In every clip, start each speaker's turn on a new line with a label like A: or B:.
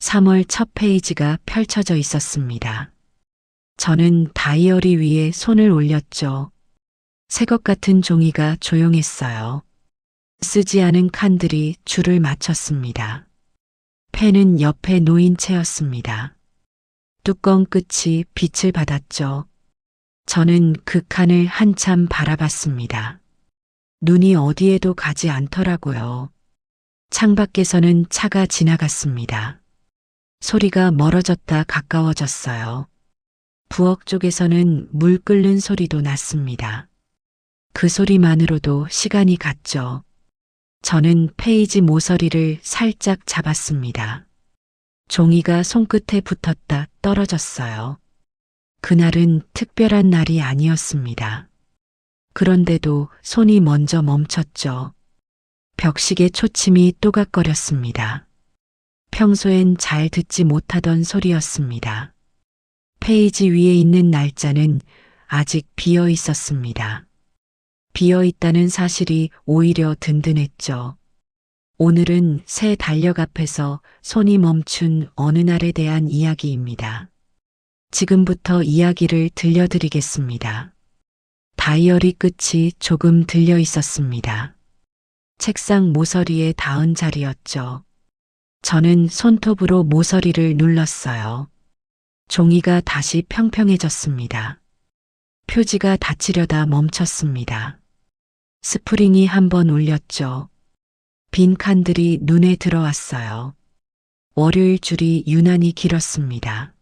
A: 3월 첫 페이지가 펼쳐져 있었습니다. 저는 다이어리 위에 손을 올렸죠. 새것 같은 종이가 조용했어요. 쓰지 않은 칸들이 줄을 맞췄습니다. 펜은 옆에 놓인 채였습니다. 뚜껑 끝이 빛을 받았죠. 저는 그 칸을 한참 바라봤습니다. 눈이 어디에도 가지 않더라고요. 창밖에서는 차가 지나갔습니다. 소리가 멀어졌다 가까워졌어요. 부엌 쪽에서는 물 끓는 소리도 났습니다. 그 소리만으로도 시간이 갔죠. 저는 페이지 모서리를 살짝 잡았습니다. 종이가 손끝에 붙었다 떨어졌어요. 그날은 특별한 날이 아니었습니다. 그런데도 손이 먼저 멈췄죠. 벽식의 초침이 또각거렸습니다. 평소엔 잘 듣지 못하던 소리였습니다. 페이지 위에 있는 날짜는 아직 비어 있었습니다. 비어 있다는 사실이 오히려 든든했죠. 오늘은 새 달력 앞에서 손이 멈춘 어느 날에 대한 이야기입니다. 지금부터 이야기를 들려드리겠습니다. 다이어리 끝이 조금 들려 있었습니다. 책상 모서리에 닿은 자리였죠. 저는 손톱으로 모서리를 눌렀어요. 종이가 다시 평평해졌습니다. 표지가 닫히려다 멈췄습니다. 스프링이 한번 울렸죠. 빈 칸들이 눈에 들어왔어요. 월요일 줄이 유난히 길었습니다.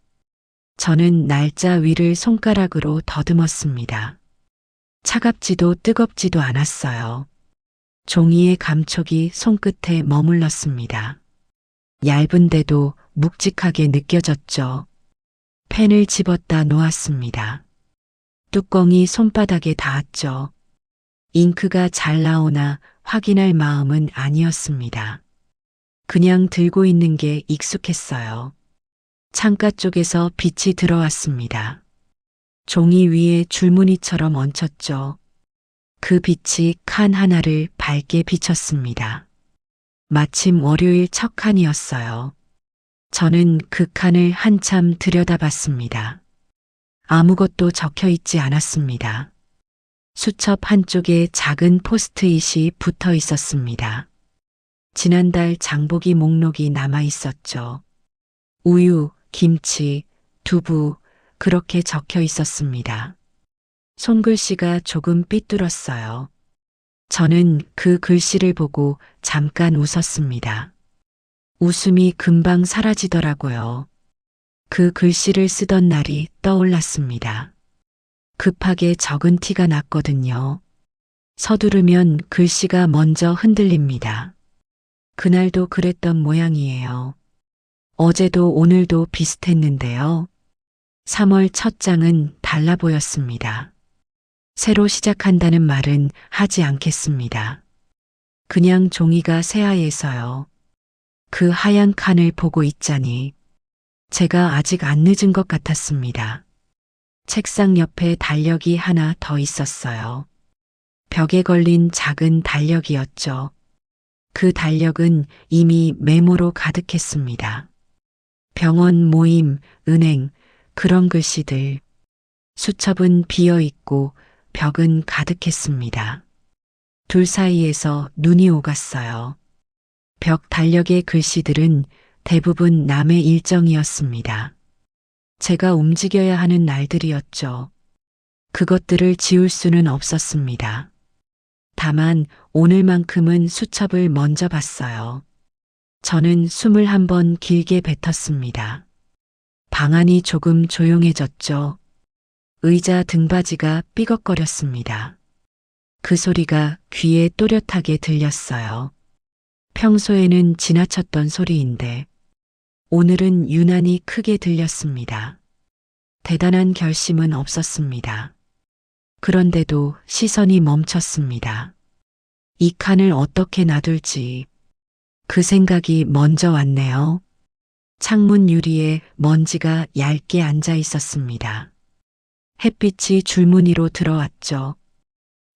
A: 저는 날짜 위를 손가락으로 더듬었습니다. 차갑지도 뜨겁지도 않았어요. 종이의 감촉이 손끝에 머물렀습니다. 얇은데도 묵직하게 느껴졌죠. 펜을 집었다 놓았습니다. 뚜껑이 손바닥에 닿았죠. 잉크가 잘 나오나 확인할 마음은 아니었습니다. 그냥 들고 있는 게 익숙했어요. 창가 쪽에서 빛이 들어왔습니다. 종이 위에 줄무늬처럼 얹혔죠. 그 빛이 칸 하나를 밝게 비쳤습니다. 마침 월요일 첫 칸이었어요. 저는 그 칸을 한참 들여다봤습니다. 아무것도 적혀 있지 않았습니다. 수첩 한쪽에 작은 포스트잇이 붙어 있었습니다. 지난달 장보기 목록이 남아 있었죠. 우유, 김치, 두부, 그렇게 적혀 있었습니다. 손글씨가 조금 삐뚤었어요. 저는 그 글씨를 보고 잠깐 웃었습니다. 웃음이 금방 사라지더라고요. 그 글씨를 쓰던 날이 떠올랐습니다. 급하게 적은 티가 났거든요. 서두르면 글씨가 먼저 흔들립니다. 그날도 그랬던 모양이에요. 어제도 오늘도 비슷했는데요. 3월 첫 장은 달라 보였습니다. 새로 시작한다는 말은 하지 않겠습니다. 그냥 종이가 새하얘서요. 그 하얀 칸을 보고 있자니 제가 아직 안 늦은 것 같았습니다. 책상 옆에 달력이 하나 더 있었어요. 벽에 걸린 작은 달력이었죠. 그 달력은 이미 메모로 가득했습니다. 병원 모임, 은행, 그런 글씨들. 수첩은 비어 있고 벽은 가득했습니다. 둘 사이에서 눈이 오갔어요. 벽 달력의 글씨들은 대부분 남의 일정이었습니다. 제가 움직여야 하는 날들이었죠. 그것들을 지울 수는 없었습니다. 다만 오늘만큼은 수첩을 먼저 봤어요. 저는 숨을 한번 길게 뱉었습니다. 방 안이 조금 조용해졌죠. 의자 등받이가 삐걱거렸습니다. 그 소리가 귀에 또렷하게 들렸어요. 평소에는 지나쳤던 소리인데 오늘은 유난히 크게 들렸습니다. 대단한 결심은 없었습니다. 그런데도 시선이 멈췄습니다. 이 칸을 어떻게 놔둘지 그 생각이 먼저 왔네요. 창문 유리에 먼지가 얇게 앉아 있었습니다. 햇빛이 줄무늬로 들어왔죠.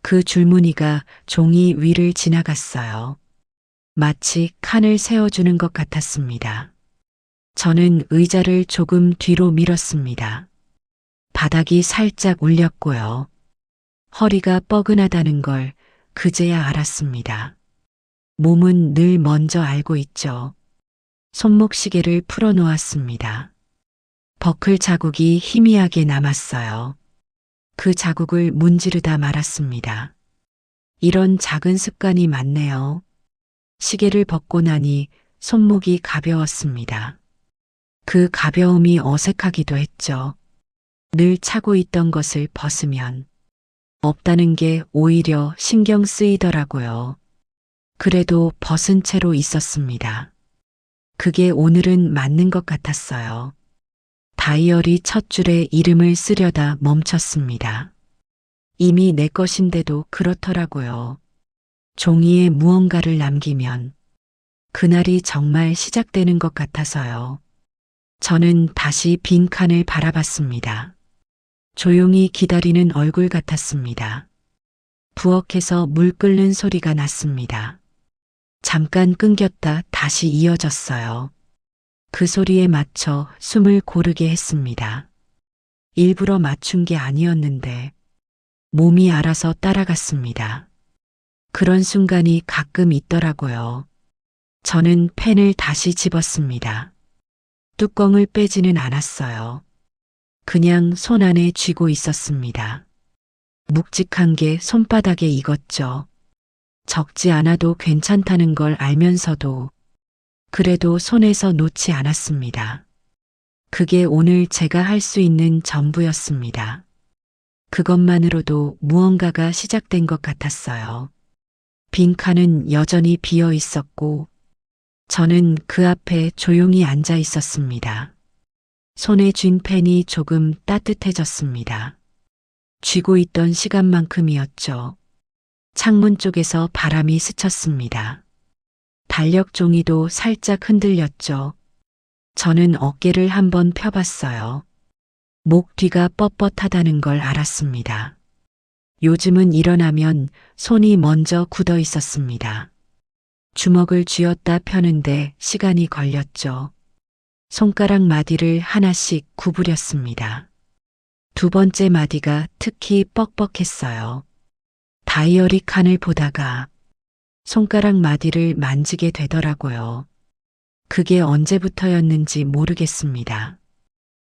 A: 그 줄무늬가 종이 위를 지나갔어요. 마치 칸을 세워주는 것 같았습니다. 저는 의자를 조금 뒤로 밀었습니다. 바닥이 살짝 울렸고요. 허리가 뻐근하다는 걸 그제야 알았습니다. 몸은 늘 먼저 알고 있죠. 손목시계를 풀어놓았습니다. 버클 자국이 희미하게 남았어요. 그 자국을 문지르다 말았습니다. 이런 작은 습관이 많네요. 시계를 벗고 나니 손목이 가벼웠습니다. 그 가벼움이 어색하기도 했죠. 늘 차고 있던 것을 벗으면 없다는 게 오히려 신경 쓰이더라고요. 그래도 벗은 채로 있었습니다. 그게 오늘은 맞는 것 같았어요. 다이어리 첫 줄에 이름을 쓰려다 멈췄습니다. 이미 내 것인데도 그렇더라고요. 종이에 무언가를 남기면 그날이 정말 시작되는 것 같아서요. 저는 다시 빈칸을 바라봤습니다. 조용히 기다리는 얼굴 같았습니다. 부엌에서 물 끓는 소리가 났습니다. 잠깐 끊겼다 다시 이어졌어요. 그 소리에 맞춰 숨을 고르게 했습니다. 일부러 맞춘 게 아니었는데 몸이 알아서 따라갔습니다. 그런 순간이 가끔 있더라고요. 저는 펜을 다시 집었습니다. 뚜껑을 빼지는 않았어요. 그냥 손 안에 쥐고 있었습니다. 묵직한 게 손바닥에 익었죠. 적지 않아도 괜찮다는 걸 알면서도 그래도 손에서 놓지 않았습니다. 그게 오늘 제가 할 수 있는 전부였습니다. 그것만으로도 무언가가 시작된 것 같았어요. 빈칸은 여전히 비어 있었고 저는 그 앞에 조용히 앉아 있었습니다. 손에 쥔 펜이 조금 따뜻해졌습니다. 쥐고 있던 시간만큼이었죠. 창문 쪽에서 바람이 스쳤습니다. 달력 종이도 살짝 흔들렸죠. 저는 어깨를 한번 펴봤어요. 목 뒤가 뻣뻣하다는 걸 알았습니다. 요즘은 일어나면 손이 먼저 굳어 있었습니다. 주먹을 쥐었다 펴는데 시간이 걸렸죠. 손가락 마디를 하나씩 구부렸습니다. 두 번째 마디가 특히 뻑뻑했어요. 다이어리 칸을 보다가 손가락 마디를 만지게 되더라고요. 그게 언제부터였는지 모르겠습니다.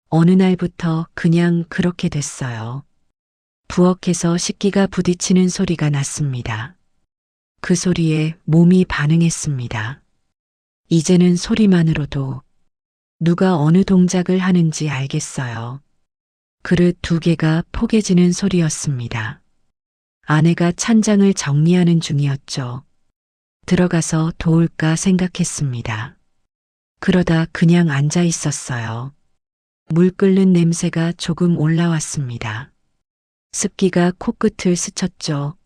A: 어느 날부터 그냥 그렇게 됐어요. 부엌에서 식기가 부딪히는 소리가 났습니다. 그 소리에 몸이 반응했습니다. 이제는 소리만으로도 누가 어느 동작을 하는지 알겠어요. 그릇 두 개가 포개지는 소리였습니다. 아내가 찬장을 정리하는 중이었죠. 들어가서 도울까 생각했습니다. 그러다 그냥 앉아 있었어요. 물 끓는 냄새가 조금 올라왔습니다. 습기가 코끝을 스쳤죠.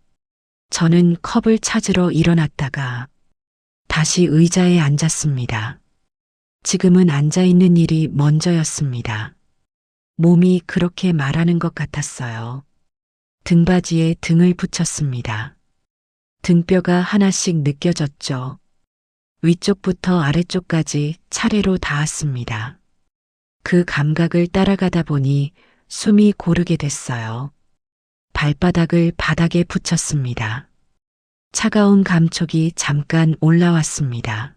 A: 저는 컵을 찾으러 일어났다가 다시 의자에 앉았습니다. 지금은 앉아있는 일이 먼저였습니다. 몸이 그렇게 말하는 것 같았어요. 등받이에 등을 붙였습니다. 등뼈가 하나씩 느껴졌죠. 위쪽부터 아래쪽까지 차례로 닿았습니다. 그 감각을 따라가다 보니 숨이 고르게 됐어요. 발바닥을 바닥에 붙였습니다. 차가운 감촉이 잠깐 올라왔습니다.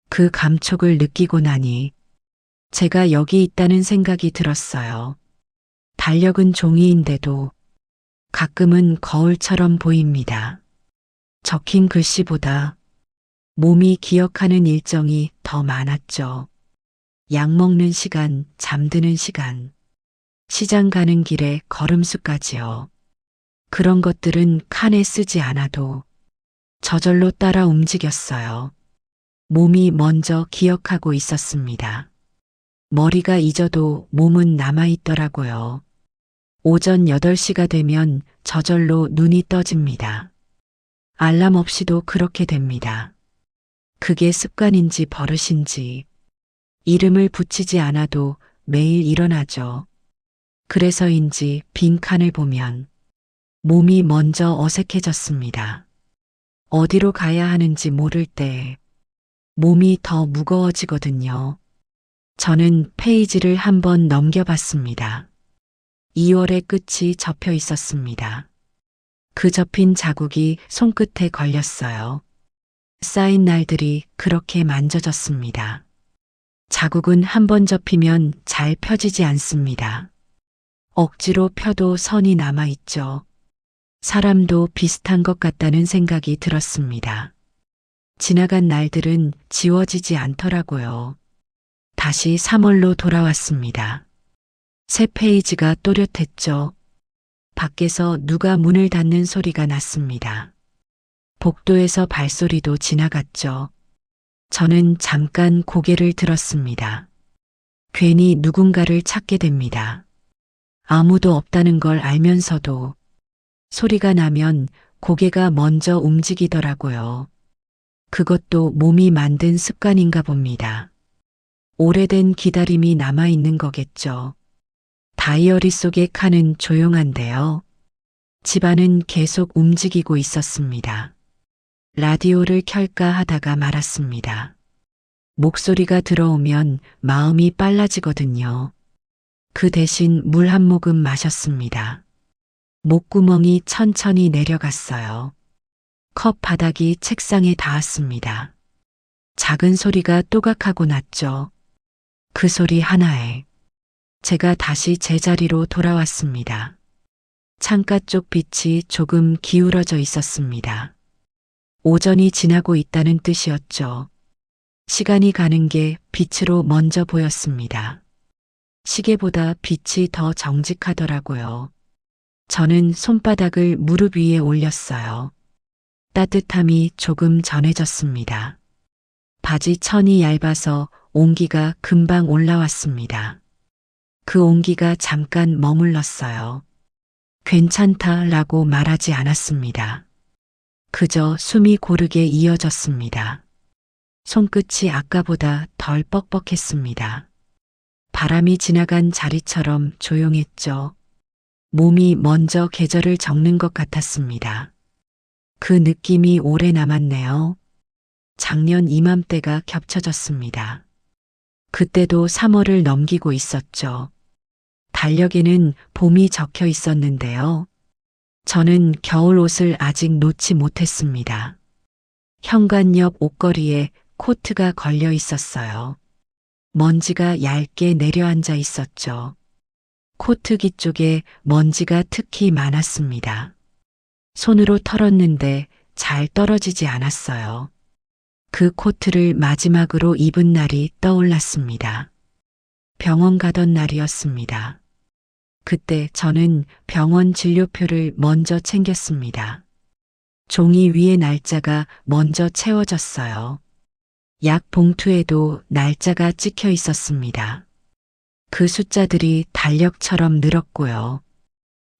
A: 그 감촉을 느끼고 나니 제가 여기 있다는 생각이 들었어요. 달력은 종이인데도 가끔은 거울처럼 보입니다. 적힌 글씨보다 몸이 기억하는 일정이 더 많았죠. 약 먹는 시간, 잠드는 시간, 시장 가는 길에 걸음수까지요. 그런 것들은 칸에 쓰지 않아도 저절로 따라 움직였어요. 몸이 먼저 기억하고 있었습니다. 머리가 잊어도 몸은 남아있더라고요. 오전 8시가 되면 저절로 눈이 떠집니다. 알람 없이도 그렇게 됩니다. 그게 습관인지 버릇인지 이름을 붙이지 않아도 매일 일어나죠. 그래서인지 빈칸을 보면 몸이 먼저 어색해졌습니다. 어디로 가야 하는지 모를 때 몸이 더 무거워지거든요. 저는 페이지를 한번 넘겨봤습니다. 2월의 끝이 접혀 있었습니다. 그 접힌 자국이 손끝에 걸렸어요. 쌓인 날들이 그렇게 만져졌습니다. 자국은 한번 접히면 잘 펴지지 않습니다. 억지로 펴도 선이 남아있죠. 사람도 비슷한 것 같다는 생각이 들었습니다. 지나간 날들은 지워지지 않더라고요. 다시 3월로 돌아왔습니다. 새 페이지가 또렷했죠. 밖에서 누가 문을 닫는 소리가 났습니다. 복도에서 발소리도 지나갔죠. 저는 잠깐 고개를 들었습니다. 괜히 누군가를 찾게 됩니다. 아무도 없다는 걸 알면서도 소리가 나면 고개가 먼저 움직이더라고요. 그것도 몸이 만든 습관인가 봅니다. 오래된 기다림이 남아있는 거겠죠. 다이어리 속의 칸은 조용한데요. 집안은 계속 움직이고 있었습니다. 라디오를 켤까 하다가 말았습니다. 목소리가 들어오면 마음이 빨라지거든요. 그 대신 물 한 모금 마셨습니다. 목구멍이 천천히 내려갔어요. 컵 바닥이 책상에 닿았습니다. 작은 소리가 또각하고 났죠. 그 소리 하나에 제가 다시 제자리로 돌아왔습니다. 창가 쪽 빛이 조금 기울어져 있었습니다. 오전이 지나고 있다는 뜻이었죠. 시간이 가는 게 빛으로 먼저 보였습니다. 시계보다 빛이 더 정직하더라고요. 저는 손바닥을 무릎 위에 올렸어요. 따뜻함이 조금 전해졌습니다. 바지 천이 얇아서 온기가 금방 올라왔습니다. 그 온기가 잠깐 머물렀어요. 괜찮다라고 말하지 않았습니다. 그저 숨이 고르게 이어졌습니다. 손끝이 아까보다 덜 뻑뻑했습니다. 바람이 지나간 자리처럼 조용했죠. 몸이 먼저 계절을 적는 것 같았습니다. 그 느낌이 오래 남았네요. 작년 이맘때가 겹쳐졌습니다. 그때도 3월을 넘기고 있었죠. 달력에는 봄이 적혀 있었는데요. 저는 겨울 옷을 아직 놓지 못했습니다. 현관 옆 옷걸이에 코트가 걸려 있었어요. 먼지가 얇게 내려앉아 있었죠. 코트기 쪽에 먼지가 특히 많았습니다. 손으로 털었는데 잘 떨어지지 않았어요. 그 코트를 마지막으로 입은 날이 떠올랐습니다. 병원 가던 날이었습니다. 그때 저는 병원 진료표를 먼저 챙겼습니다. 종이 위에 날짜가 먼저 채워졌어요. 약 봉투에도 날짜가 찍혀 있었습니다. 그 숫자들이 달력처럼 늘었고요.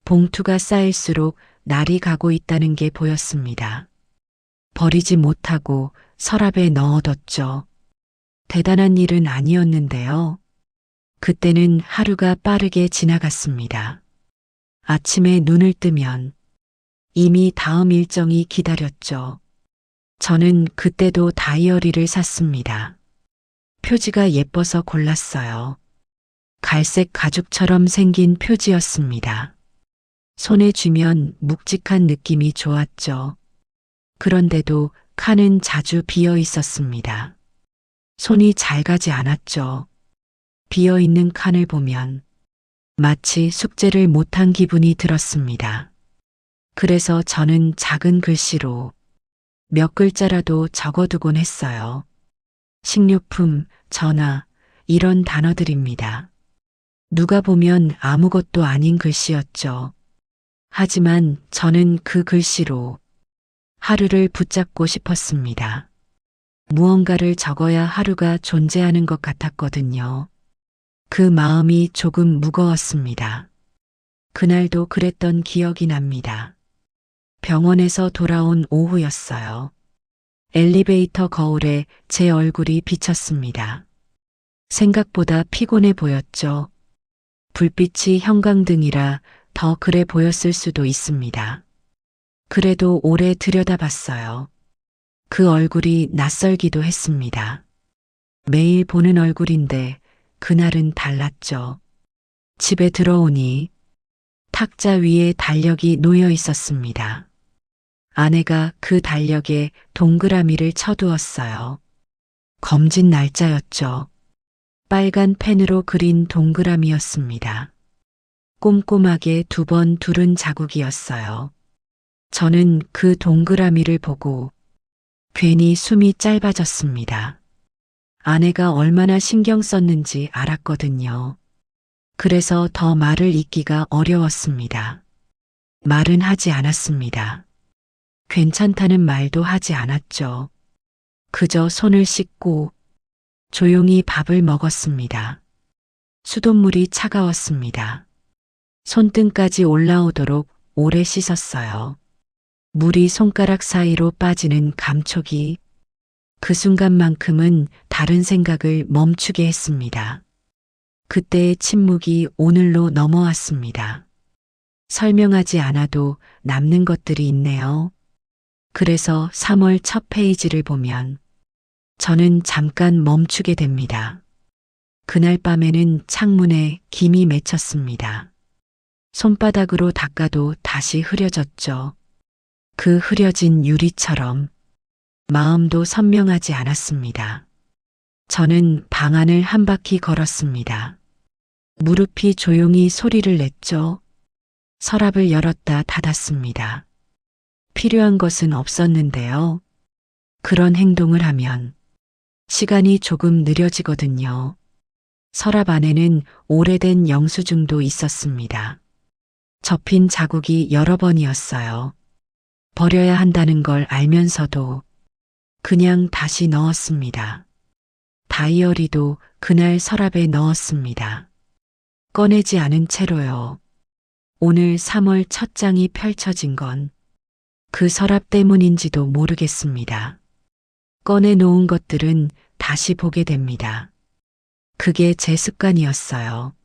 A: 봉투가 쌓일수록 날이 가고 있다는 게 보였습니다. 버리지 못하고 서랍에 넣어뒀죠. 대단한 일은 아니었는데요. 그때는 하루가 빠르게 지나갔습니다. 아침에 눈을 뜨면 이미 다음 일정이 기다렸죠. 저는 그때도 다이어리를 샀습니다. 표지가 예뻐서 골랐어요. 갈색 가죽처럼 생긴 표지였습니다. 손에 쥐면 묵직한 느낌이 좋았죠. 그런데도 칸은 자주 비어 있었습니다. 손이 잘 가지 않았죠. 비어 있는 칸을 보면 마치 숙제를 못한 기분이 들었습니다. 그래서 저는 작은 글씨로 몇 글자라도 적어두곤 했어요. 식료품, 전화, 이런 단어들입니다. 누가 보면 아무것도 아닌 글씨였죠. 하지만 저는 그 글씨로 하루를 붙잡고 싶었습니다. 무언가를 적어야 하루가 존재하는 것 같았거든요. 그 마음이 조금 무거웠습니다. 그날도 그랬던 기억이 납니다. 병원에서 돌아온 오후였어요. 엘리베이터 거울에 제 얼굴이 비쳤습니다. 생각보다 피곤해 보였죠. 불빛이 형광등이라 더 그래 보였을 수도 있습니다. 그래도 오래 들여다봤어요. 그 얼굴이 낯설기도 했습니다. 매일 보는 얼굴인데 그날은 달랐죠. 집에 들어오니 탁자 위에 달력이 놓여 있었습니다. 아내가 그 달력에 동그라미를 쳐두었어요. 검진 날짜였죠. 빨간 펜으로 그린 동그라미였습니다. 꼼꼼하게 2번 두른 자국이었어요. 저는 그 동그라미를 보고 괜히 숨이 짧아졌습니다. 아내가 얼마나 신경 썼는지 알았거든요. 그래서 더 말을 잇기가 어려웠습니다. 말은 하지 않았습니다. 괜찮다는 말도 하지 않았죠. 그저 손을 씻고 조용히 밥을 먹었습니다. 수돗물이 차가웠습니다. 손등까지 올라오도록 오래 씻었어요. 물이 손가락 사이로 빠지는 감촉이 그 순간만큼은 다른 생각을 멈추게 했습니다. 그때의 침묵이 오늘로 넘어왔습니다. 설명하지 않아도 남는 것들이 있네요. 그래서 3월 첫 페이지를 보면 저는 잠깐 멈추게 됩니다. 그날 밤에는 창문에 김이 맺혔습니다. 손바닥으로 닦아도 다시 흐려졌죠. 그 흐려진 유리처럼 마음도 선명하지 않았습니다. 저는 방 안을 한 바퀴 걸었습니다. 무릎이 조용히 소리를 냈죠. 서랍을 열었다 닫았습니다. 필요한 것은 없었는데요. 그런 행동을 하면 시간이 조금 느려지거든요. 서랍 안에는 오래된 영수증도 있었습니다. 접힌 자국이 여러 번이었어요. 버려야 한다는 걸 알면서도 그냥 다시 넣었습니다. 다이어리도 그날 서랍에 넣었습니다. 꺼내지 않은 채로요. 오늘 3월 첫 장이 펼쳐진 건 그 서랍 때문인지도 모르겠습니다. 꺼내놓은 것들은 다시 보게 됩니다. 그게 제 습관이었어요.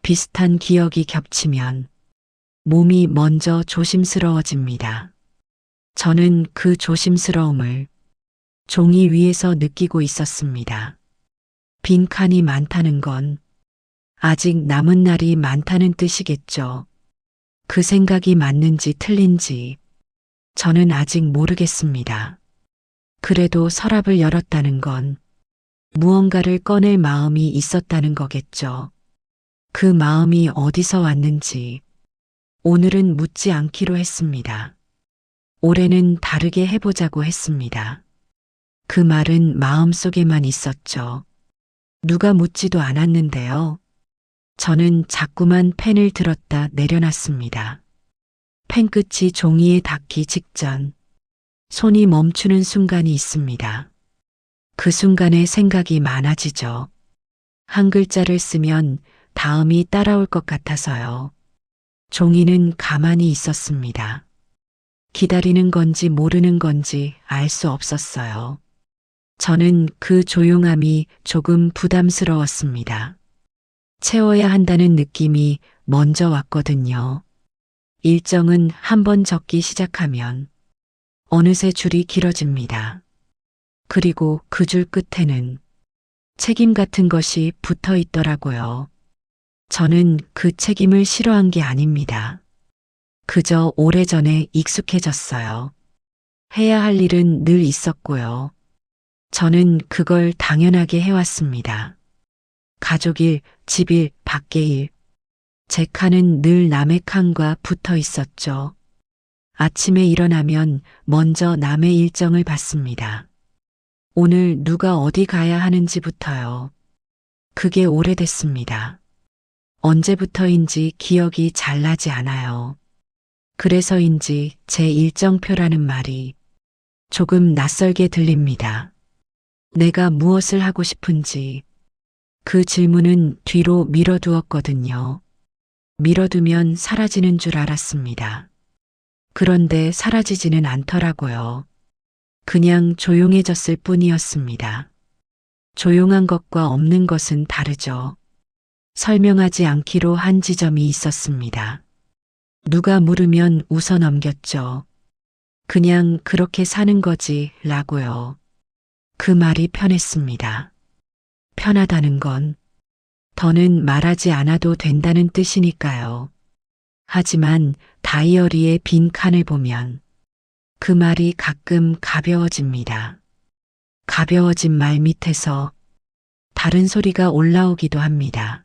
A: 비슷한 기억이 겹치면 몸이 먼저 조심스러워집니다. 저는 그 조심스러움을 종이 위에서 느끼고 있었습니다. 빈 칸이 많다는 건 아직 남은 날이 많다는 뜻이겠죠. 그 생각이 맞는지 틀린지 저는 아직 모르겠습니다. 그래도 서랍을 열었다는 건 무언가를 꺼낼 마음이 있었다는 거겠죠. 그 마음이 어디서 왔는지 오늘은 묻지 않기로 했습니다. 올해는 다르게 해보자고 했습니다. 그 말은 마음속에만 있었죠. 누가 묻지도 않았는데요. 저는 자꾸만 펜을 들었다 내려놨습니다. 펜끝이 종이에 닿기 직전 손이 멈추는 순간이 있습니다. 그 순간에 생각이 많아지죠. 한 글자를 쓰면 다음이 따라올 것 같아서요. 종이는 가만히 있었습니다. 기다리는 건지 모르는 건지 알 수 없었어요. 저는 그 조용함이 조금 부담스러웠습니다. 채워야 한다는 느낌이 먼저 왔거든요. 일정은 한 번 적기 시작하면 어느새 줄이 길어집니다. 그리고 그 줄 끝에는 책임 같은 것이 붙어 있더라고요. 저는 그 책임을 싫어한 게 아닙니다. 그저 오래전에 익숙해졌어요. 해야 할 일은 늘 있었고요. 저는 그걸 당연하게 해왔습니다. 가족일, 집일, 밖의 일. 제 칸은 늘 남의 칸과 붙어 있었죠. 아침에 일어나면 먼저 남의 일정을 봤습니다. 오늘 누가 어디 가야 하는지부터요. 그게 오래됐습니다. 언제부터인지 기억이 잘 나지 않아요. 그래서인지 제 일정표라는 말이 조금 낯설게 들립니다. 내가 무엇을 하고 싶은지 그 질문은 뒤로 미뤄두었거든요. 미뤄두면 사라지는 줄 알았습니다. 그런데 사라지지는 않더라고요. 그냥 조용해졌을 뿐이었습니다. 조용한 것과 없는 것은 다르죠. 설명하지 않기로 한 지점이 있었습니다. 누가 물으면 웃어 넘겼죠. 그냥 그렇게 사는 거지 라고요. 그 말이 편했습니다. 편하다는 건 더는 말하지 않아도 된다는 뜻이니까요. 하지만 다이어리의 빈 칸을 보면 그 말이 가끔 가벼워집니다. 가벼워진 말 밑에서 다른 소리가 올라오기도 합니다.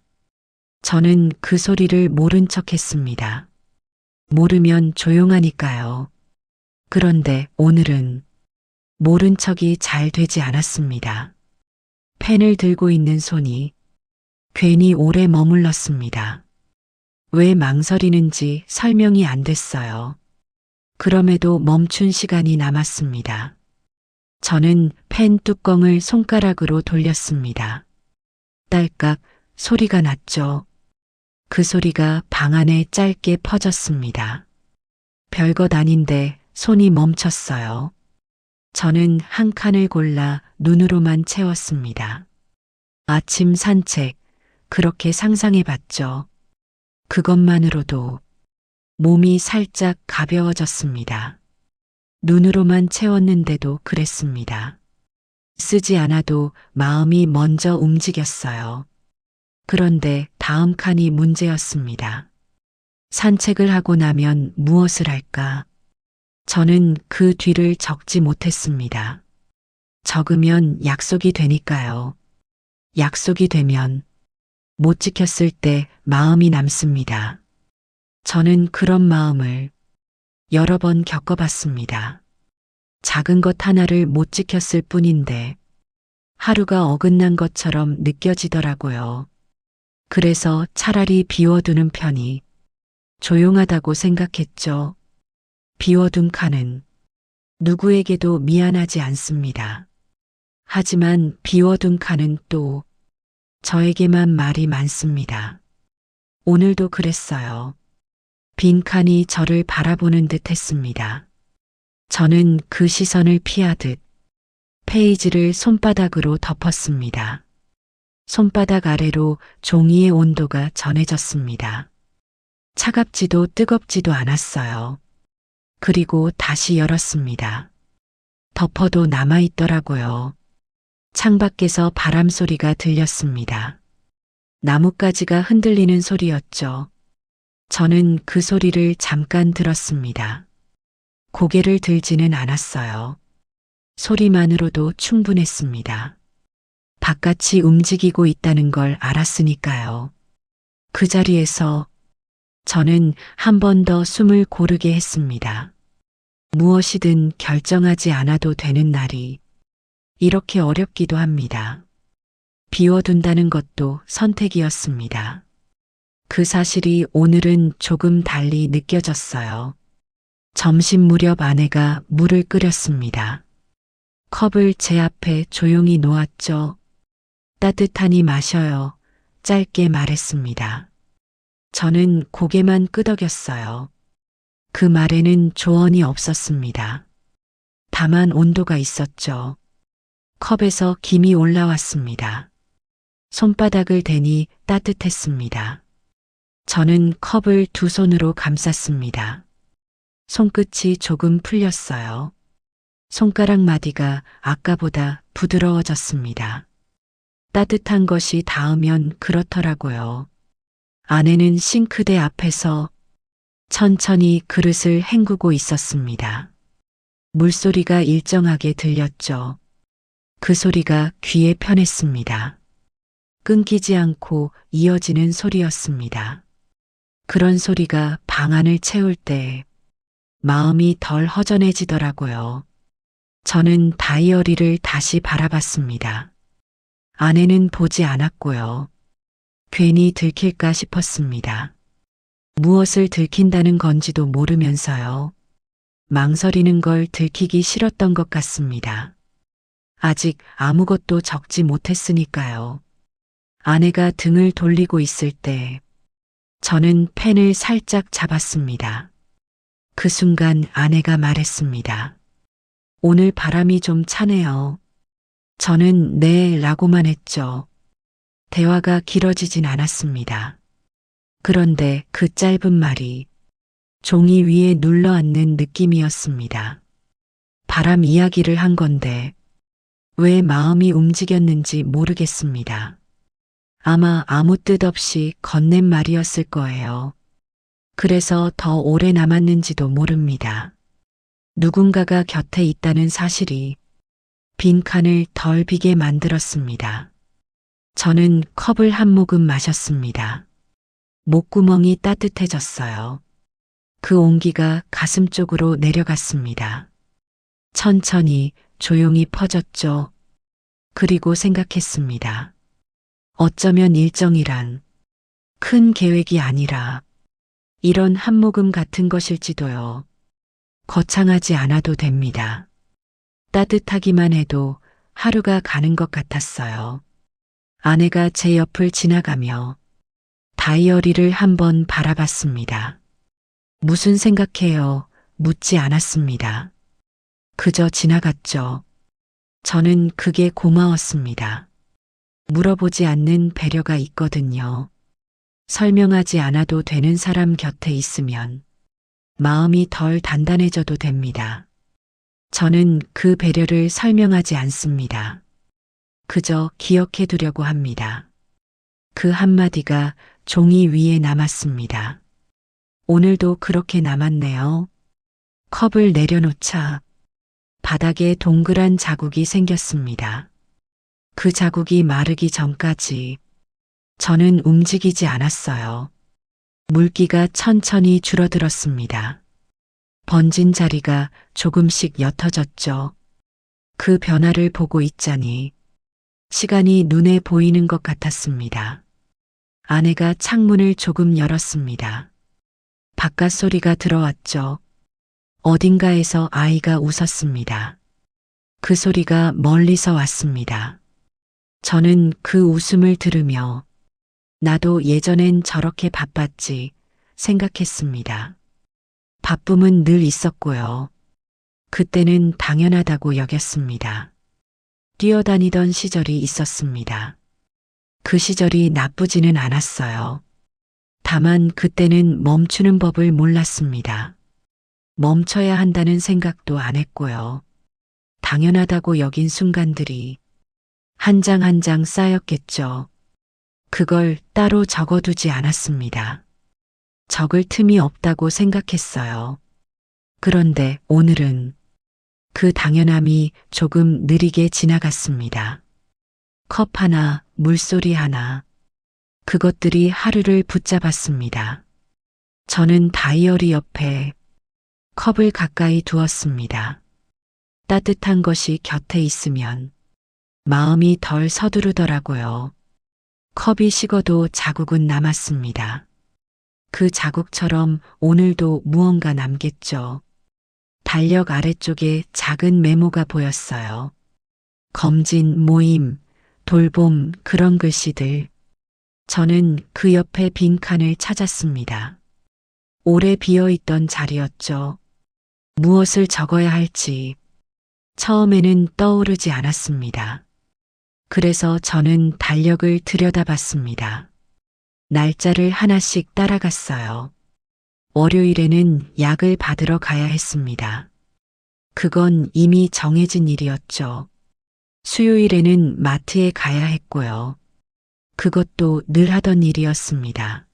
A: 저는 그 소리를 모른 척 했습니다. 모르면 조용하니까요. 그런데 오늘은 모른 척이 잘 되지 않았습니다. 펜을 들고 있는 손이 괜히 오래 머물렀습니다. 왜 망설이는지 설명이 안 됐어요. 그럼에도 멈춘 시간이 남았습니다. 저는 펜 뚜껑을 손가락으로 돌렸습니다. 딸깍 소리가 났죠. 그 소리가 방 안에 짧게 퍼졌습니다. 별것 아닌데 손이 멈췄어요. 저는 한 칸을 골라 눈으로만 채웠습니다. 아침 산책, 그렇게 상상해봤죠. 그것만으로도 몸이 살짝 가벼워졌습니다. 눈으로만 채웠는데도 그랬습니다. 쓰지 않아도 마음이 먼저 움직였어요. 그런데 다음 칸이 문제였습니다. 산책을 하고 나면 무엇을 할까? 저는 그 뒤를 적지 못했습니다. 적으면 약속이 되니까요. 약속이 되면 못 지켰을 때 마음이 남습니다. 저는 그런 마음을 여러 번 겪어봤습니다. 작은 것 하나를 못 지켰을 뿐인데 하루가 어긋난 것처럼 느껴지더라고요. 그래서 차라리 비워두는 편이 조용하다고 생각했죠. 비워둔 칸은 누구에게도 미안하지 않습니다. 하지만 비워둔 칸은 또 저에게만 말이 많습니다. 오늘도 그랬어요. 빈 칸이 저를 바라보는 듯 했습니다. 저는 그 시선을 피하듯 페이지를 손바닥으로 덮었습니다. 손바닥 아래로 종이의 온도가 전해졌습니다. 차갑지도 뜨겁지도 않았어요. 그리고 다시 열었습니다. 덮어도 남아있더라고요. 창밖에서 바람 소리가 들렸습니다. 나뭇가지가 흔들리는 소리였죠. 저는 그 소리를 잠깐 들었습니다. 고개를 들지는 않았어요. 소리만으로도 충분했습니다. 바깥이 움직이고 있다는 걸 알았으니까요. 그 자리에서 저는 한 번 더 숨을 고르게 했습니다. 무엇이든 결정하지 않아도 되는 날이 이렇게 어렵기도 합니다. 비워둔다는 것도 선택이었습니다. 그 사실이 오늘은 조금 달리 느껴졌어요. 점심 무렵 아내가 물을 끓였습니다. 컵을 제 앞에 조용히 놓았죠. 따뜻하니 마셔요. 짧게 말했습니다. 저는 고개만 끄덕였어요. 그 말에는 조언이 없었습니다. 다만 온도가 있었죠. 컵에서 김이 올라왔습니다. 손바닥을 대니 따뜻했습니다. 저는 컵을 두 손으로 감쌌습니다. 손끝이 조금 풀렸어요. 손가락 마디가 아까보다 부드러워졌습니다. 따뜻한 것이 닿으면 그렇더라고요. 아내는 싱크대 앞에서 천천히 그릇을 헹구고 있었습니다. 물소리가 일정하게 들렸죠. 그 소리가 귀에 편했습니다. 끊기지 않고 이어지는 소리였습니다. 그런 소리가 방 안을 채울 때 마음이 덜 허전해지더라고요. 저는 다이어리를 다시 바라봤습니다. 아내는 보지 않았고요. 괜히 들킬까 싶었습니다. 무엇을 들킨다는 건지도 모르면서요. 망설이는 걸 들키기 싫었던 것 같습니다. 아직 아무것도 적지 못했으니까요. 아내가 등을 돌리고 있을 때 저는 펜을 살짝 잡았습니다. 그 순간 아내가 말했습니다. 오늘 바람이 좀 차네요. 저는 네 라고만 했죠. 대화가 길어지진 않았습니다. 그런데 그 짧은 말이 종이 위에 눌러앉는 느낌이었습니다. 바람 이야기를 한 건데 왜 마음이 움직였는지 모르겠습니다. 아마 아무 뜻 없이 건넨 말이었을 거예요. 그래서 더 오래 남았는지도 모릅니다. 누군가가 곁에 있다는 사실이 빈칸을 덜 비게 만들었습니다. 저는 컵을 한 모금 마셨습니다. 목구멍이 따뜻해졌어요. 그 온기가 가슴 쪽으로 내려갔습니다. 천천히 조용히 퍼졌죠. 그리고 생각했습니다. 어쩌면 일정이란 큰 계획이 아니라 이런 한 모금 같은 것일지도요. 거창하지 않아도 됩니다. 따뜻하기만 해도 하루가 가는 것 같았어요. 아내가 제 옆을 지나가며 다이어리를 한번 바라봤습니다. 무슨 생각해요? 묻지 않았습니다. 그저 지나갔죠. 저는 그게 고마웠습니다. 물어보지 않는 배려가 있거든요. 설명하지 않아도 되는 사람 곁에 있으면 마음이 덜 단단해져도 됩니다. 저는 그 배려를 설명하지 않습니다. 그저 기억해 두려고 합니다. 그 한마디가 종이 위에 남았습니다. 오늘도 그렇게 남았네요. 컵을 내려놓자 바닥에 동그란 자국이 생겼습니다. 그 자국이 마르기 전까지 저는 움직이지 않았어요. 물기가 천천히 줄어들었습니다. 번진 자리가 조금씩 옅어졌죠. 그 변화를 보고 있자니 시간이 눈에 보이는 것 같았습니다. 아내가 창문을 조금 열었습니다. 바깥 소리가 들어왔죠. 어딘가에서 아이가 웃었습니다. 그 소리가 멀리서 왔습니다. 저는 그 웃음을 들으며 나도 예전엔 저렇게 바빴지 생각했습니다. 바쁨은 늘 있었고요. 그때는 당연하다고 여겼습니다. 뛰어다니던 시절이 있었습니다. 그 시절이 나쁘지는 않았어요. 다만 그때는 멈추는 법을 몰랐습니다. 멈춰야 한다는 생각도 안 했고요. 당연하다고 여긴 순간들이 한 장 한 장 쌓였겠죠. 그걸 따로 적어두지 않았습니다. 적을 틈이 없다고 생각했어요. 그런데 오늘은 그 당연함이 조금 느리게 지나갔습니다. 컵 하나, 물소리 하나, 그것들이 하루를 붙잡았습니다. 저는 다이어리 옆에 컵을 가까이 두었습니다. 따뜻한 것이 곁에 있으면 마음이 덜 서두르더라고요. 컵이 식어도 자국은 남았습니다. 그 자국처럼 오늘도 무언가 남겠죠. 달력 아래쪽에 작은 메모가 보였어요. 검진, 모임, 돌봄, 그런 글씨들. 저는 그 옆에 빈칸을 찾았습니다. 오래 비어있던 자리였죠. 무엇을 적어야 할지 처음에는 떠오르지 않았습니다. 그래서 저는 달력을 들여다봤습니다. 날짜를 하나씩 따라갔어요. 월요일에는 약을 받으러 가야 했습니다. 그건 이미 정해진 일이었죠. 수요일에는 마트에 가야 했고요. 그것도 늘 하던 일이었습니다.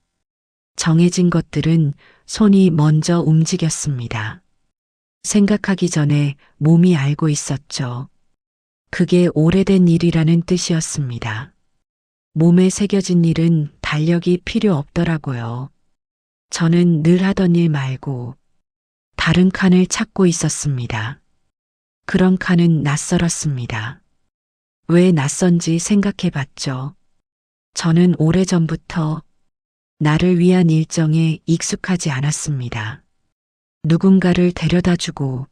A: 정해진 것들은 손이 먼저 움직였습니다. 생각하기 전에 몸이 알고 있었죠. 그게 오래된 일이라는 뜻이었습니다. 몸에 새겨진 일은 달력이 필요 없더라고요. 저는 늘 하던 일 말고 다른 칸을 찾고 있었습니다. 그런 칸은 낯설었습니다. 왜 낯선지 생각해 봤죠. 저는 오래전부터 나를 위한 일정에 익숙하지 않았습니다. 누군가를 데려다 주고,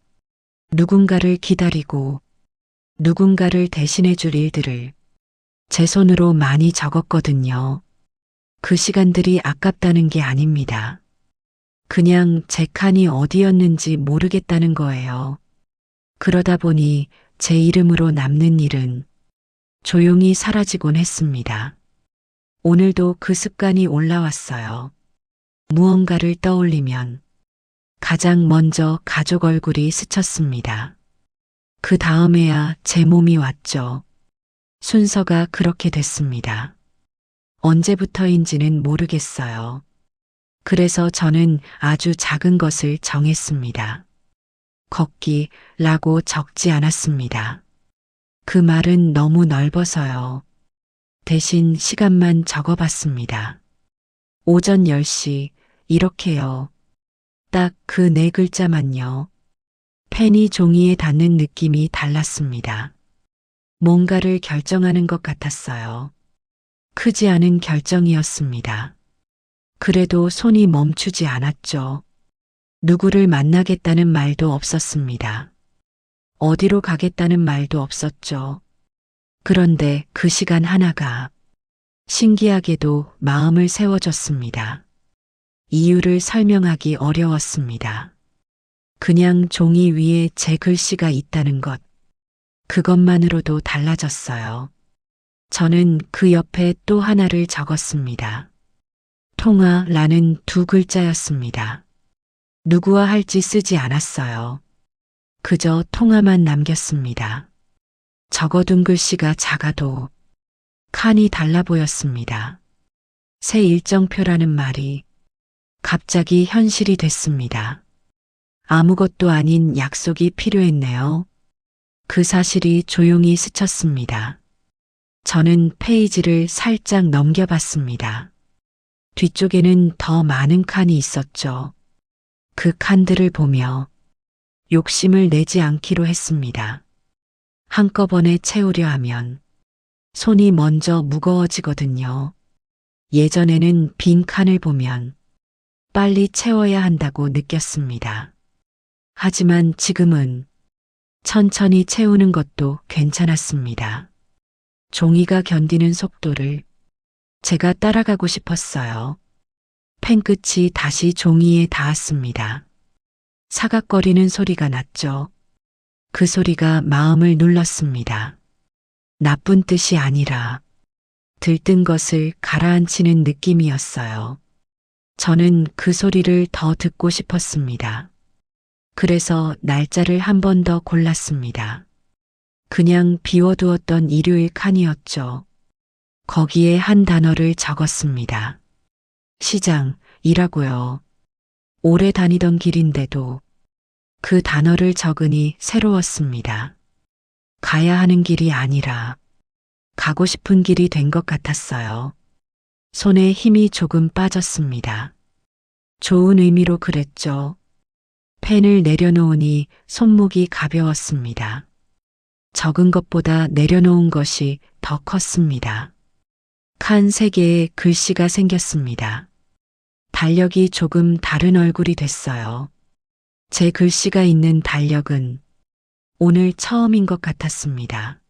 A: 누군가를 기다리고, 누군가를 대신해 줄 일들을 제 손으로 많이 적었거든요. 그 시간들이 아깝다는 게 아닙니다. 그냥 제 칸이 어디였는지 모르겠다는 거예요. 그러다 보니 제 이름으로 남는 일은 조용히 사라지곤 했습니다. 오늘도 그 습관이 올라왔어요. 무언가를 떠올리면 가장 먼저 가족 얼굴이 스쳤습니다. 그 다음에야 제 몸이 왔죠. 순서가 그렇게 됐습니다. 언제부터인지는 모르겠어요. 그래서 저는 아주 작은 것을 정했습니다. 걷기라고 적지 않았습니다. 그 말은 너무 넓어서요. 대신 시간만 적어봤습니다. 오전 10시, 이렇게요. 딱 그 네 글자만요. 펜이 종이에 닿는 느낌이 달랐습니다. 뭔가를 결정하는 것 같았어요. 크지 않은 결정이었습니다. 그래도 손이 멈추지 않았죠. 누구를 만나겠다는 말도 없었습니다. 어디로 가겠다는 말도 없었죠. 그런데 그 시간 하나가 신기하게도 마음을 세워줬습니다. 이유를 설명하기 어려웠습니다. 그냥 종이 위에 제 글씨가 있다는 것, 그것만으로도 달라졌어요. 저는 그 옆에 또 하나를 적었습니다. 통화라는 두 글자였습니다. 누구와 할지 쓰지 않았어요. 그저 통화만 남겼습니다. 적어둔 글씨가 작아도 칸이 달라 보였습니다. 새 일정표라는 말이 갑자기 현실이 됐습니다. 아무것도 아닌 약속이 필요했네요. 그 사실이 조용히 스쳤습니다. 저는 페이지를 살짝 넘겨봤습니다. 뒤쪽에는 더 많은 칸이 있었죠. 그 칸들을 보며 욕심을 내지 않기로 했습니다. 한꺼번에 채우려 하면 손이 먼저 무거워지거든요. 예전에는 빈 칸을 보면 빨리 채워야 한다고 느꼈습니다. 하지만 지금은 천천히 채우는 것도 괜찮았습니다. 종이가 견디는 속도를 제가 따라가고 싶었어요. 펜끝이 다시 종이에 닿았습니다. 사각거리는 소리가 났죠. 그 소리가 마음을 눌렀습니다. 나쁜 뜻이 아니라 들뜬 것을 가라앉히는 느낌이었어요. 저는 그 소리를 더 듣고 싶었습니다. 그래서 날짜를 한 번 더 골랐습니다. 그냥 비워두었던 일요일 칸이었죠. 거기에 한 단어를 적었습니다. 시장이라고요. 오래 다니던 길인데도 그 단어를 적으니 새로웠습니다. 가야 하는 길이 아니라 가고 싶은 길이 된 것 같았어요. 손에 힘이 조금 빠졌습니다. 좋은 의미로 그랬죠. 펜을 내려놓으니 손목이 가벼웠습니다. 적은 것보다 내려놓은 것이 더 컸습니다. 칸 3개에 글씨가 생겼습니다. 달력이 조금 다른 얼굴이 됐어요. 제 글씨가 있는 달력은 오늘 처음인 것 같았습니다.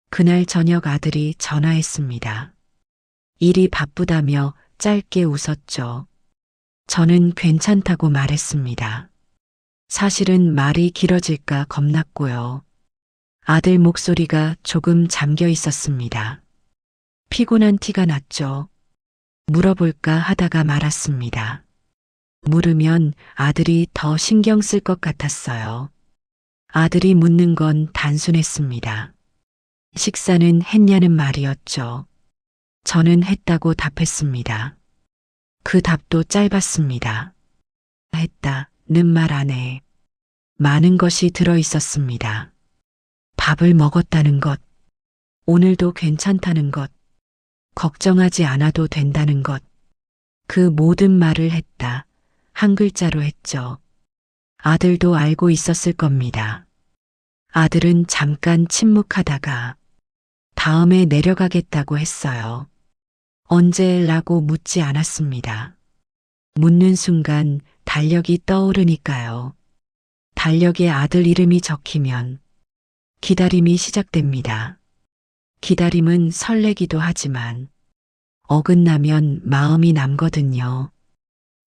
A: 그날 저녁 아들이 전화했습니다. 일이 바쁘다며 짧게 웃었죠. 저는 괜찮다고 말했습니다. 사실은 말이 길어질까 겁났고요. 아들 목소리가 조금 잠겨 있었습니다. 피곤한 티가 났죠. 물어볼까 하다가 말았습니다. 물으면 아들이 더 신경 쓸 것 같았어요. 아들이 묻는 건 단순했습니다. 식사는 했냐는 말이었죠. 저는 했다고 답했습니다. 그 답도 짧았습니다. 했다는 말 안에 많은 것이 들어 있었습니다. 밥을 먹었다는 것, 오늘도 괜찮다는 것, 걱정하지 않아도 된다는 것, 그 모든 말을 했다. 한 글자로 했죠. 아들도 알고 있었을 겁니다. 아들은 잠깐 침묵하다가 다음에 내려가겠다고 했어요. 언제라고 묻지 않았습니다. 묻는 순간 달력이 떠오르니까요. 달력에 아들 이름이 적히면 기다림이 시작됩니다. 기다림은 설레기도 하지만 어긋나면 마음이 남거든요.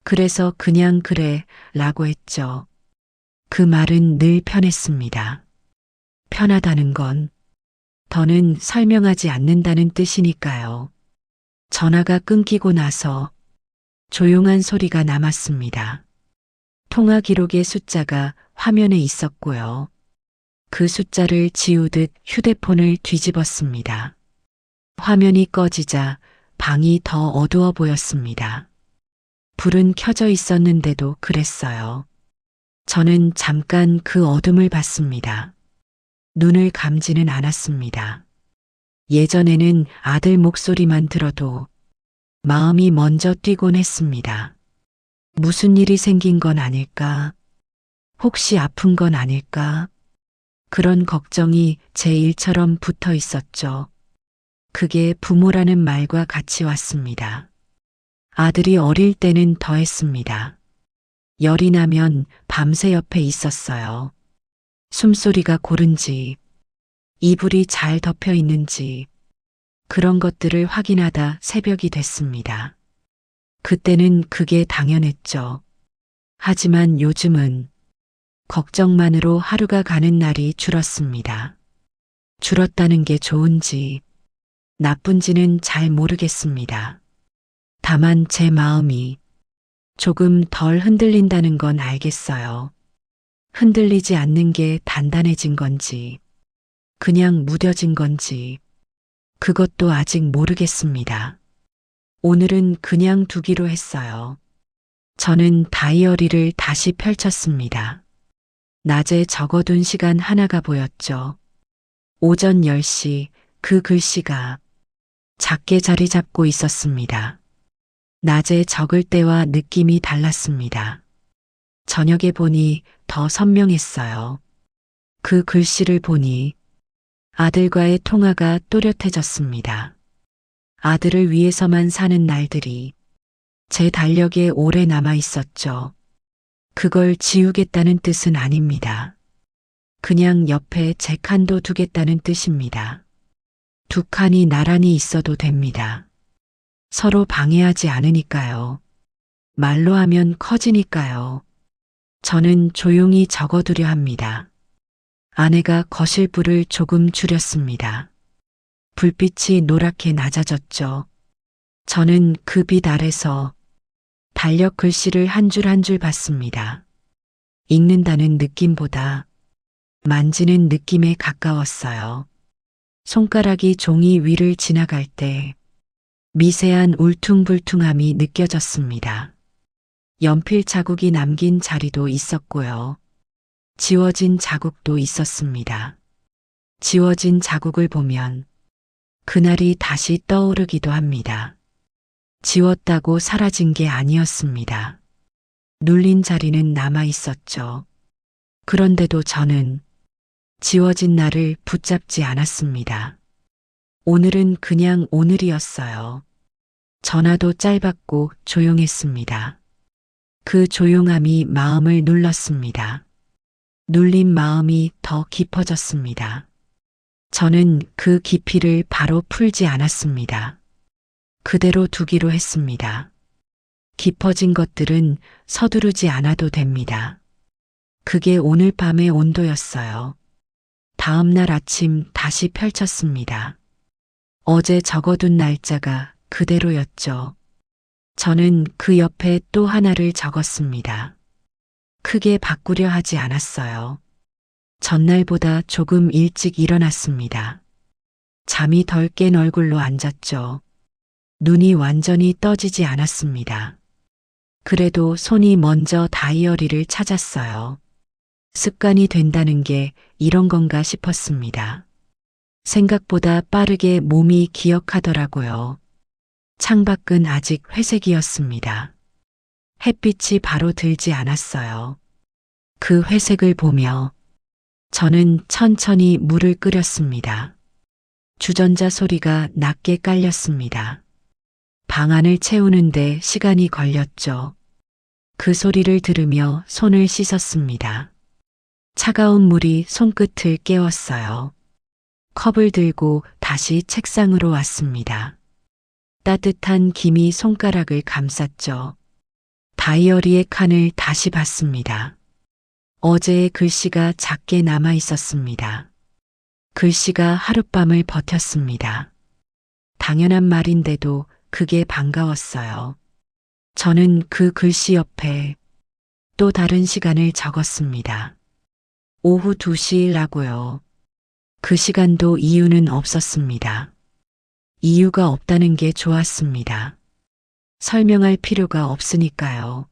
A: 그래서 그냥 그래 라고 했죠. 그 말은 늘 편했습니다. 편하다는 건 더는 설명하지 않는다는 뜻이니까요. 전화가 끊기고 나서 조용한 소리가 남았습니다. 통화 기록의 숫자가 화면에 있었고요. 그 숫자를 지우듯 휴대폰을 뒤집었습니다. 화면이 꺼지자 방이 더 어두워 보였습니다. 불은 켜져 있었는데도 그랬어요. 저는 잠깐 그 어둠을 봤습니다. 눈을 감지는 않았습니다. 예전에는 아들 목소리만 들어도 마음이 먼저 뛰곤 했습니다. 무슨 일이 생긴 건 아닐까? 혹시 아픈 건 아닐까? 그런 걱정이 제 일처럼 붙어 있었죠. 그게 부모라는 말과 같이 왔습니다. 아들이 어릴 때는 더했습니다. 열이 나면 밤새 옆에 있었어요. 숨소리가 고른지, 이불이 잘 덮여 있는지, 그런 것들을 확인하다 새벽이 됐습니다. 그때는 그게 당연했죠. 하지만 요즘은 걱정만으로 하루가 가는 날이 줄었습니다. 줄었다는 게 좋은지 나쁜지는 잘 모르겠습니다. 다만 제 마음이 조금 덜 흔들린다는 건 알겠어요. 흔들리지 않는 게 단단해진 건지, 그냥 무뎌진 건지, 그것도 아직 모르겠습니다. 오늘은 그냥 두기로 했어요. 저는 다이어리를 다시 펼쳤습니다. 낮에 적어둔 시간 하나가 보였죠. 오전 10시 그 글씨가 작게 자리 잡고 있었습니다. 낮에 적을 때와 느낌이 달랐습니다. 저녁에 보니 더 선명했어요. 그 글씨를 보니 아들과의 통화가 또렷해졌습니다. 아들을 위해서만 사는 날들이 제 달력에 오래 남아 있었죠. 그걸 지우겠다는 뜻은 아닙니다. 그냥 옆에 제 칸도 두겠다는 뜻입니다. 두 칸이 나란히 있어도 됩니다. 서로 방해하지 않으니까요. 말로 하면 커지니까요. 저는 조용히 적어두려 합니다. 아내가 거실 불을 조금 줄였습니다. 불빛이 노랗게 낮아졌죠. 저는 그 빛 아래서 달력 글씨를 한 줄 한 줄 봤습니다. 읽는다는 느낌보다 만지는 느낌에 가까웠어요. 손가락이 종이 위를 지나갈 때 미세한 울퉁불퉁함이 느껴졌습니다. 연필 자국이 남긴 자리도 있었고요. 지워진 자국도 있었습니다. 지워진 자국을 보면 그날이 다시 떠오르기도 합니다. 지웠다고 사라진 게 아니었습니다. 눌린 자리는 남아 있었죠. 그런데도 저는 지워진 날을 붙잡지 않았습니다. 오늘은 그냥 오늘이었어요. 전화도 짧았고 조용했습니다. 그 조용함이 마음을 눌렀습니다. 눌린 마음이 더 깊어졌습니다. 저는 그 깊이를 바로 풀지 않았습니다. 그대로 두기로 했습니다. 깊어진 것들은 서두르지 않아도 됩니다. 그게 오늘 밤의 온도였어요. 다음 날 아침 다시 펼쳤습니다. 어제 적어둔 날짜가 그대로였죠. 저는 그 옆에 또 하나를 적었습니다. 크게 바꾸려 하지 않았어요. 전날보다 조금 일찍 일어났습니다. 잠이 덜 깬 얼굴로 앉았죠. 눈이 완전히 떠지지 않았습니다. 그래도 손이 먼저 다이어리를 찾았어요. 습관이 된다는 게 이런 건가 싶었습니다. 생각보다 빠르게 몸이 기억하더라고요. 창밖은 아직 회색이었습니다. 햇빛이 바로 들지 않았어요. 그 회색을 보며 저는 천천히 물을 끓였습니다. 주전자 소리가 낮게 깔렸습니다. 방 안을 채우는데 시간이 걸렸죠. 그 소리를 들으며 손을 씻었습니다. 차가운 물이 손끝을 깨웠어요. 컵을 들고 다시 책상으로 왔습니다. 따뜻한 김이 손가락을 감쌌죠. 다이어리의 칸을 다시 봤습니다. 어제의 글씨가 작게 남아 있었습니다. 글씨가 하룻밤을 버텼습니다. 당연한 말인데도 그게 반가웠어요. 저는 그 글씨 옆에 또 다른 시간을 적었습니다. 오후 2시라고요. 그 시간도 이유는 없었습니다. 이유가 없다는 게 좋았습니다. 설명할 필요가 없으니까요.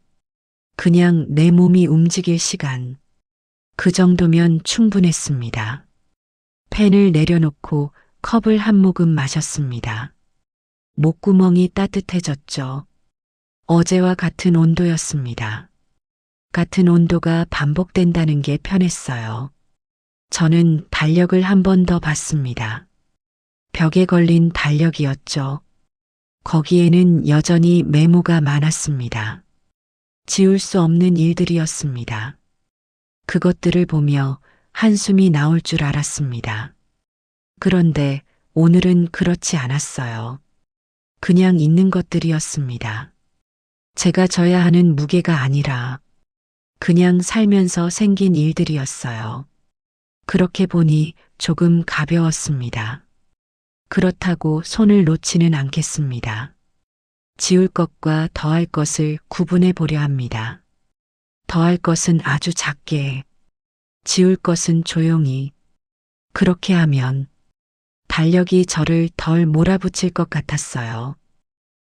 A: 그냥 내 몸이 움직일 시간. 그 정도면 충분했습니다. 펜을 내려놓고 컵을 한 모금 마셨습니다. 목구멍이 따뜻해졌죠. 어제와 같은 온도였습니다. 같은 온도가 반복된다는 게 편했어요. 저는 달력을 한 번 더 봤습니다. 벽에 걸린 달력이었죠. 거기에는 여전히 메모가 많았습니다. 지울 수 없는 일들이었습니다. 그것들을 보며 한숨이 나올 줄 알았습니다. 그런데 오늘은 그렇지 않았어요. 그냥 있는 것들이었습니다. 제가 져야 하는 무게가 아니라 그냥 살면서 생긴 일들이었어요. 그렇게 보니 조금 가벼웠습니다. 그렇다고 손을 놓지는 않겠습니다. 지울 것과 더할 것을 구분해 보려 합니다. 더할 것은 아주 작게, 지울 것은 조용히. 그렇게 하면 달력이 저를 덜 몰아붙일 것 같았어요.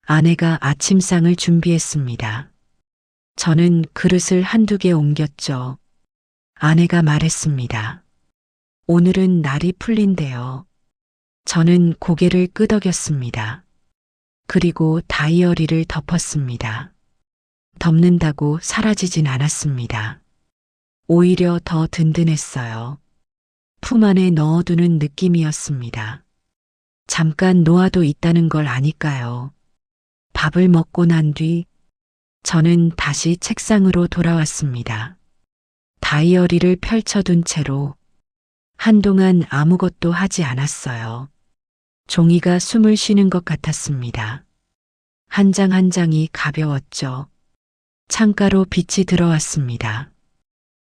A: 아내가 아침상을 준비했습니다. 저는 그릇을 한두 개 옮겼죠. 아내가 말했습니다. 오늘은 날이 풀린대요. 저는 고개를 끄덕였습니다. 그리고 다이어리를 덮었습니다. 덮는다고 사라지진 않았습니다. 오히려 더 든든했어요. 품 안에 넣어두는 느낌이었습니다. 잠깐 놓아도 있다는 걸 아니까요. 밥을 먹고 난 뒤 저는 다시 책상으로 돌아왔습니다. 다이어리를 펼쳐둔 채로 한동안 아무것도 하지 않았어요. 종이가 숨을 쉬는 것 같았습니다. 한 장 한 장이 가벼웠죠. 창가로 빛이 들어왔습니다.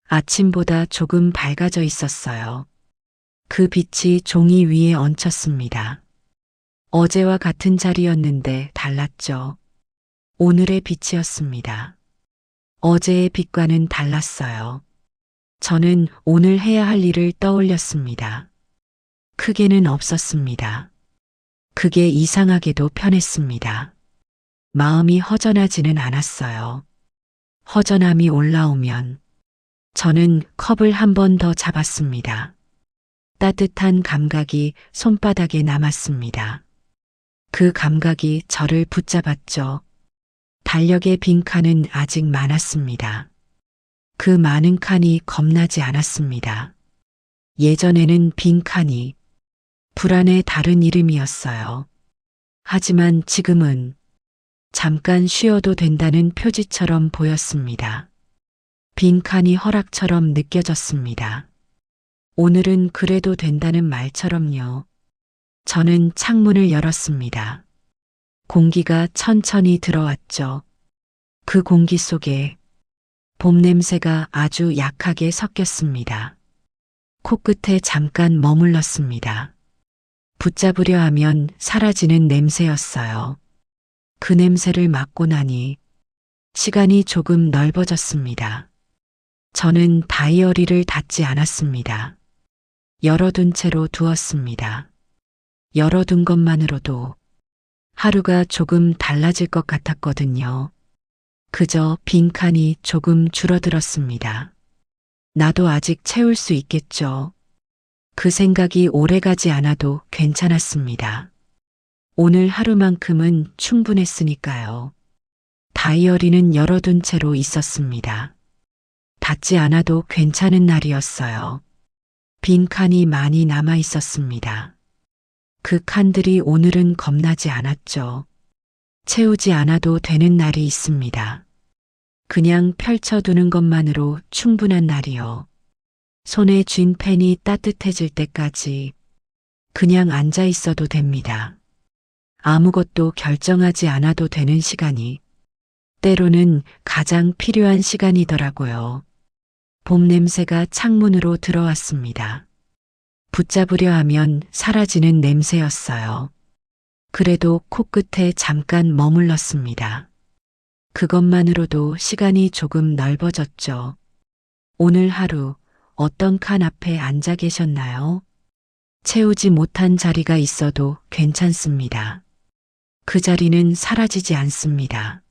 A: 아침보다 조금 밝아져 있었어요. 그 빛이 종이 위에 얹혔습니다. 어제와 같은 자리였는데 달랐죠. 오늘의 빛이었습니다. 어제의 빛과는 달랐어요. 저는 오늘 해야 할 일을 떠올렸습니다. 크게는 없었습니다. 그게 이상하게도 편했습니다. 마음이 허전하지는 않았어요. 허전함이 올라오면 저는 컵을 한 번 더 잡았습니다. 따뜻한 감각이 손바닥에 남았습니다. 그 감각이 저를 붙잡았죠. 달력의 빈 칸은 아직 많았습니다. 그 많은 칸이 겁나지 않았습니다. 예전에는 빈 칸이 불안의 다른 이름이었어요. 하지만 지금은 잠깐 쉬어도 된다는 표지처럼 보였습니다. 빈 칸이 허락처럼 느껴졌습니다. 오늘은 그래도 된다는 말처럼요. 저는 창문을 열었습니다. 공기가 천천히 들어왔죠. 그 공기 속에 봄 냄새가 아주 약하게 섞였습니다. 코끝에 잠깐 머물렀습니다. 붙잡으려 하면 사라지는 냄새였어요. 그 냄새를 맡고 나니 시간이 조금 넓어졌습니다. 저는 다이어리를 닫지 않았습니다. 열어둔 채로 두었습니다. 열어둔 것만으로도 하루가 조금 달라질 것 같았거든요. 그저 빈칸이 조금 줄어들었습니다. 나도 아직 채울 수 있겠죠. 그 생각이 오래가지 않아도 괜찮았습니다. 오늘 하루만큼은 충분했으니까요. 다이어리는 열어둔 채로 있었습니다. 닫지 않아도 괜찮은 날이었어요. 빈 칸이 많이 남아 있었습니다. 그 칸들이 오늘은 겁나지 않았죠. 채우지 않아도 되는 날이 있습니다. 그냥 펼쳐두는 것만으로 충분한 날이요. 손에 쥔 펜이 따뜻해질 때까지 그냥 앉아 있어도 됩니다. 아무것도 결정하지 않아도 되는 시간이 때로는 가장 필요한 시간이더라고요. 봄 냄새가 창문으로 들어왔습니다. 붙잡으려 하면 사라지는 냄새였어요. 그래도 코끝에 잠깐 머물렀습니다. 그것만으로도 시간이 조금 넓어졌죠. 오늘 하루 어떤 칸 앞에 앉아 계셨나요? 채우지 못한 자리가 있어도 괜찮습니다. 그 자리는 사라지지 않습니다.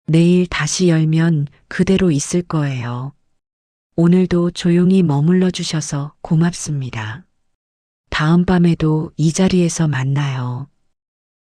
A: 내일 다시 열면 그대로 있을 거예요. 오늘도 조용히 머물러 주셔서 고맙습니다. 다음 밤에도 이 자리에서 만나요.